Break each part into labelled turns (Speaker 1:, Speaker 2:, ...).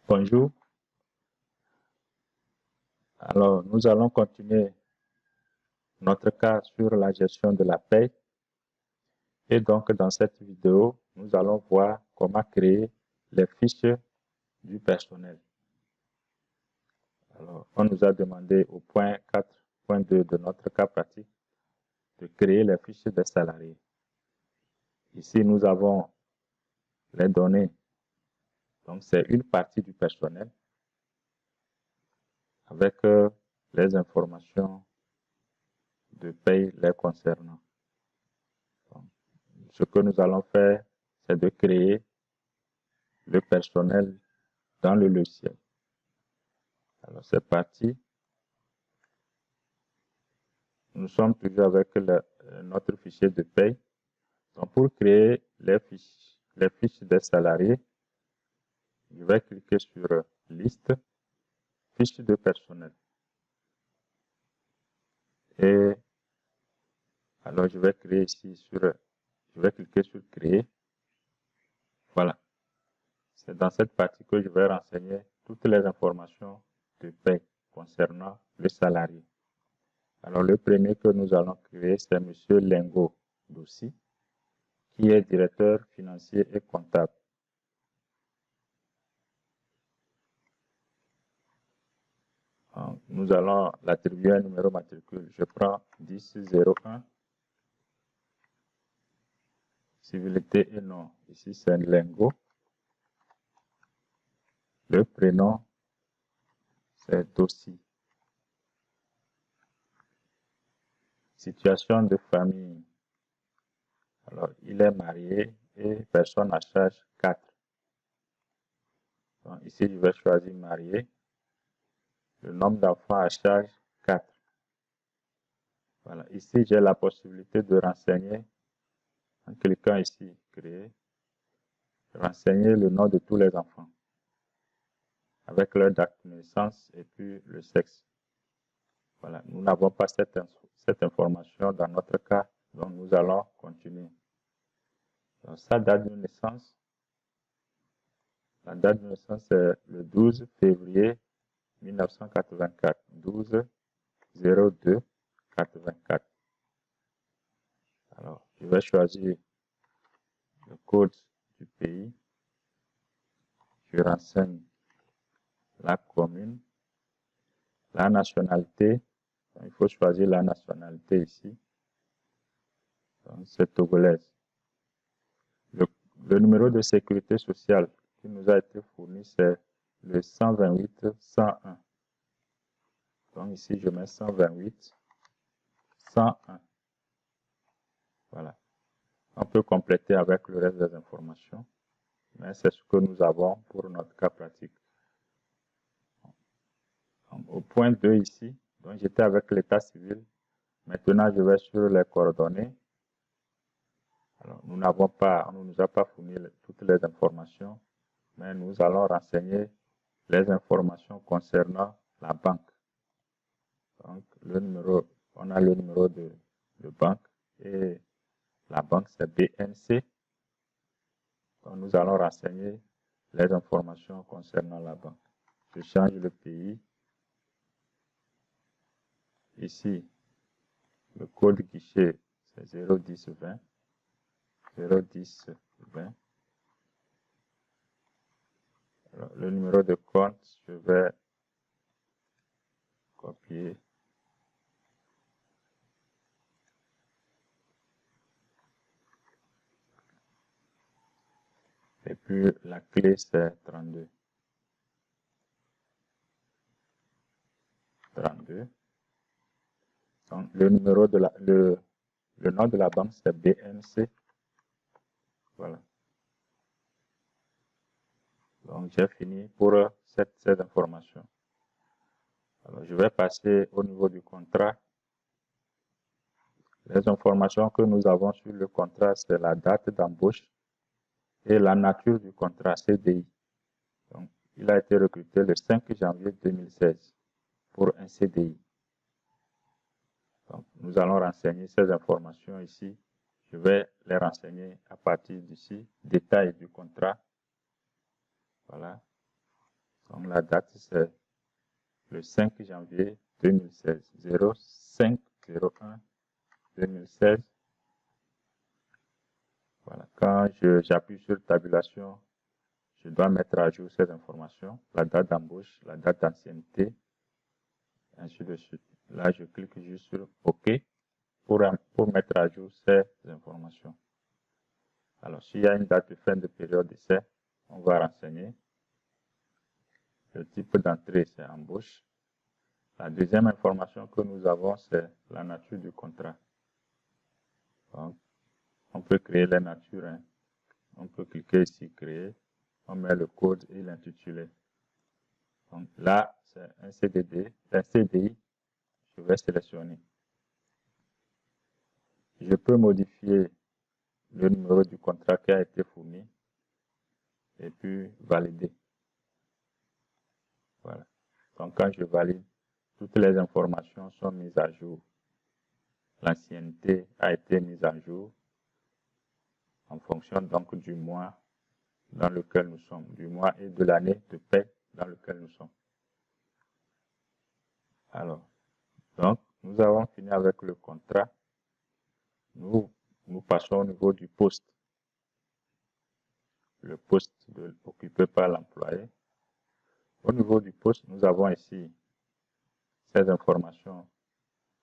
Speaker 1: Bonjour. Alors, nous allons continuer notre cas sur la gestion de la paie. Et donc, dans cette vidéo, nous allons voir comment créer les fiches du personnel. Alors, on nous a demandé au point 4.2 de notre cas pratique de créer les fiches des salariés. Ici, nous avons les données. Donc, c'est une partie du personnel avec les informations de paie les concernant. Donc, ce que nous allons faire, c'est de créer le personnel dans le logiciel. Alors, c'est parti. Nous sommes toujours avec notre fichier de paie. Donc, pour créer les fiches des salariés, je vais cliquer sur Liste, Fiches de personnel. Et alors, je vais créer ici je vais cliquer sur Créer. Voilà. C'est dans cette partie que je vais renseigner toutes les informations de paie concernant le salarié. Alors, le premier que nous allons créer, c'est M. Lingo Dossi, qui est directeur financier et comptable. Nous allons l'attribuer un numéro matricule. Je prends 1001. Civilité et nom. Ici, c'est Lingo. Le prénom, c'est Dossi. Situation de famille. Alors, il est marié et personne à charge 4. Donc, ici, je vais choisir marié. Le nombre d'enfants à charge 4. Voilà. Ici, j'ai la possibilité de renseigner, en cliquant ici, créer, renseigner le nom de tous les enfants avec leur date de naissance et puis le sexe. Voilà, nous n'avons pas cette information dans notre cas, donc nous allons continuer. Donc, sa date de naissance, la date de naissance c'est le 12 février 1984, 12-02-84. Alors, je vais choisir le code du pays. Je renseigne la commune, la nationalité. Donc, il faut choisir la nationalité ici. C'est togolaise. Le numéro de sécurité sociale qui nous a été fourni, c'est le 128-101. Donc ici, je mets 128-101. Voilà. On peut compléter avec le reste des informations, mais c'est ce que nous avons pour notre cas pratique. Donc, au point 2 ici, donc j'étais avec l'état civil. Maintenant, je vais sur les coordonnées. Alors, on ne nous a pas fourni toutes les informations, mais nous allons renseigner les informations concernant la banque. Donc, on a le numéro de banque et la banque c'est BNC. Donc, nous allons renseigner les informations concernant la banque. Je change le pays. Ici, le code guichet c'est 01020. 01020. Alors, le numéro de compte, je vais copier. Et puis la clé c'est 32. 32. Donc le numéro de le nom de la banque c'est BNC. Voilà. Donc j'ai fini pour cette information. Alors je vais passer au niveau du contrat. Les informations que nous avons sur le contrat, c'est la date d'embauche et la nature du contrat CDI. Donc, il a été recruté le 5 janvier 2016 pour un CDI. Donc, nous allons renseigner ces informations ici. Je vais les renseigner à partir d'ici. Détail du contrat. Voilà. Donc la date, c'est le 5 janvier 2016, 05/01/2016. Voilà. Quand j'appuie sur tabulation, je dois mettre à jour ces informations, la date d'embauche, la date d'ancienneté, ainsi de suite. Là, je clique juste sur OK pour mettre à jour ces informations. Alors, s'il y a une date de fin de période d'essai, on va renseigner. Le type d'entrée, c'est embauche. La deuxième information que nous avons, c'est la nature du contrat. Donc, on peut créer la nature. Hein. On peut cliquer ici, créer. On met le code et l'intitulé. Donc là, c'est un CDD. Un CDI, je vais sélectionner. Je peux modifier le numéro du contrat qui a été fourni et puis valider. Voilà. Donc quand je valide, toutes les informations sont mises à jour. L'ancienneté a été mise à jour en fonction donc du mois dans lequel nous sommes, du mois et de l'année de paie dans lequel nous sommes. Alors, donc, nous avons fini avec le contrat. Nous passons au niveau du poste. Le poste occupé par l'employé. Au niveau du poste, nous avons ici ces informations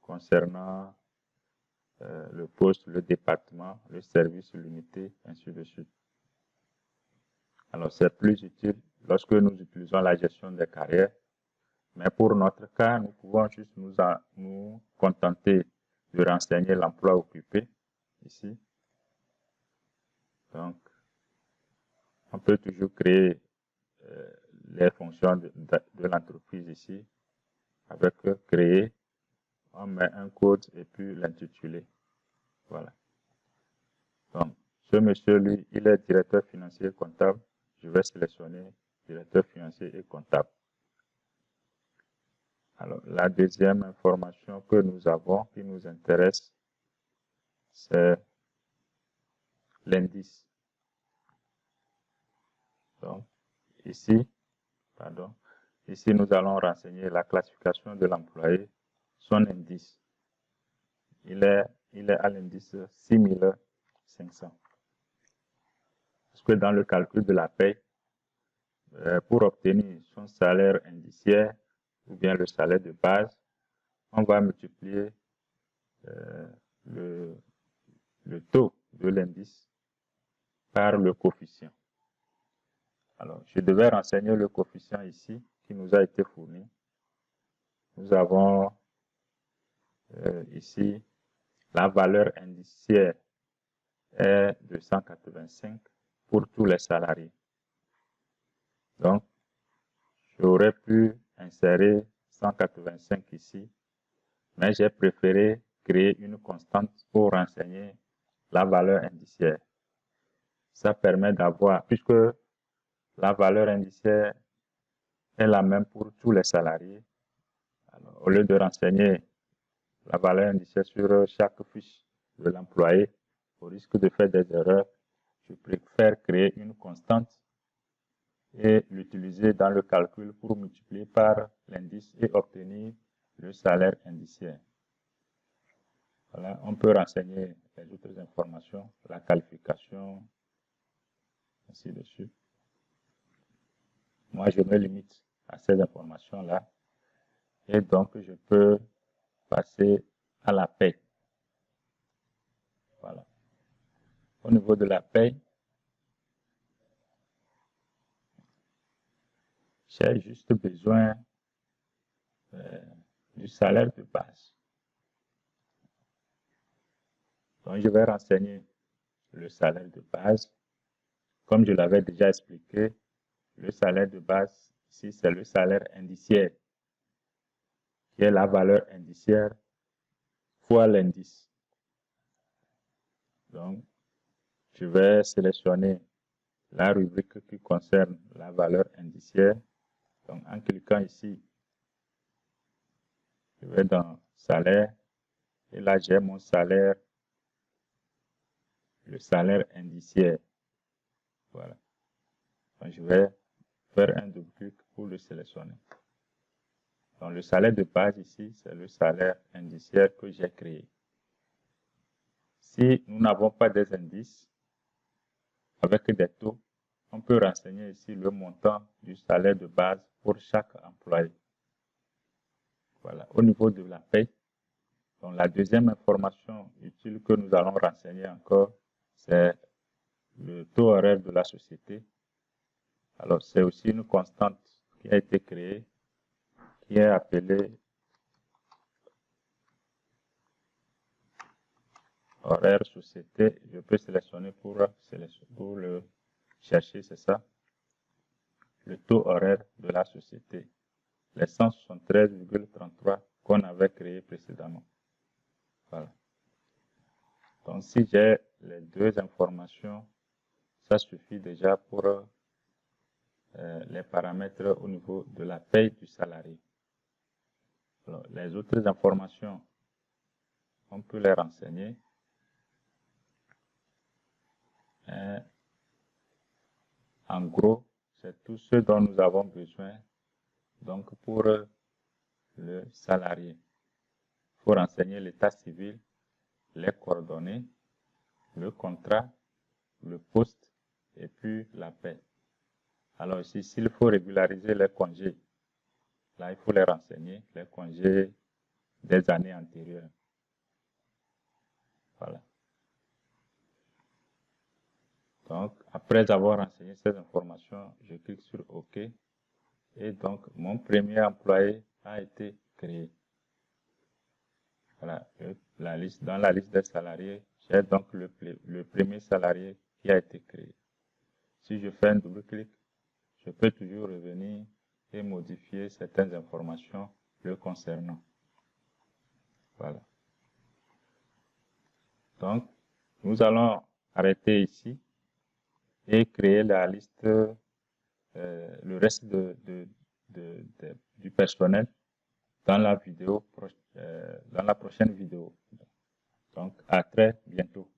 Speaker 1: concernant le poste, le département, le service, l'unité, ainsi de suite. Alors, c'est plus utile lorsque nous utilisons la gestion des carrières. Mais pour notre cas, nous pouvons juste nous contenter de renseigner l'emploi occupé ici. Donc, on peut toujours créer les fonctions de l'entreprise ici. Avec créer, on met un code et puis l'intitulé. Voilà. Donc, ce monsieur, lui, il est directeur financier et comptable. Je vais sélectionner directeur financier et comptable. Alors, la deuxième information que nous avons qui nous intéresse, c'est l'indice. Donc, ici, nous allons renseigner la classification de l'employé, son indice. Il est à l'indice 6500. Parce que dans le calcul de la paie, pour obtenir son salaire indiciaire ou bien le salaire de base, on va multiplier le taux de l'indice par le coefficient. Alors, je devais renseigner le coefficient ici qui nous a été fourni. Nous avons ici la valeur indiciaire est de 185 pour tous les salariés. Donc, j'aurais pu insérer 185 ici, mais j'ai préféré créer une constante pour renseigner la valeur indiciaire. Ça permet d'avoir, puisque la valeur indiciaire est la même pour tous les salariés, alors, au lieu de renseigner la valeur indiciaire sur chaque fiche de l'employé, au risque de faire des erreurs, je préfère créer une constante et l'utiliser dans le calcul pour multiplier par l'indice et obtenir le salaire indiciaire. Voilà, on peut renseigner les autres informations, la qualification, ainsi de suite. Moi, je me limite à ces informations-là et donc je peux passer à la paie. Voilà. Au niveau de la paie, j'ai juste besoin du salaire de base. Donc, je vais renseigner le salaire de base. Comme je l'avais déjà expliqué, le salaire de base, ici, c'est le salaire indiciaire, qui est la valeur indiciaire fois l'indice. Donc, je vais sélectionner la rubrique qui concerne la valeur indiciaire. Donc, en cliquant ici, je vais dans salaire et là, j'ai mon salaire, le salaire indiciaire. Voilà. Donc, je vais faire un double clic pour le sélectionner. Donc, le salaire de base ici, c'est le salaire indiciaire que j'ai créé. Si nous n'avons pas des indices avec des taux, on peut renseigner ici le montant du salaire de base pour chaque employé. Voilà, au niveau de la paie, donc la deuxième information utile que nous allons renseigner encore, c'est le taux horaire de la société. Alors, c'est aussi une constante qui a été créée, qui est appelée horaire société. Je peux sélectionner pour le chercher, c'est ça. Le taux horaire de la société, les 173,33 qu'on avait créé précédemment. Voilà. Donc, si j'ai les deux informations, ça suffit déjà pour les paramètres au niveau de la paie du salarié. Alors, les autres informations, on peut les renseigner. En gros, c'est tout ce dont nous avons besoin donc pour le salarié. Il faut renseigner l'état civil, les coordonnées, le contrat, le poste et puis la paie. Alors ici, s'il faut régulariser les congés, là, il faut les renseigner, les congés des années antérieures. Voilà. Donc, après avoir renseigné ces informations, je clique sur OK. Et donc, mon premier employé a été créé. Voilà, dans la liste des salariés, j'ai donc le premier salarié qui a été créé. Si je fais un double-clic, je peux toujours revenir et modifier certaines informations le concernant. Voilà. Donc, nous allons arrêter ici et créer la liste, le reste du personnel dans la prochaine vidéo. Donc, à très bientôt.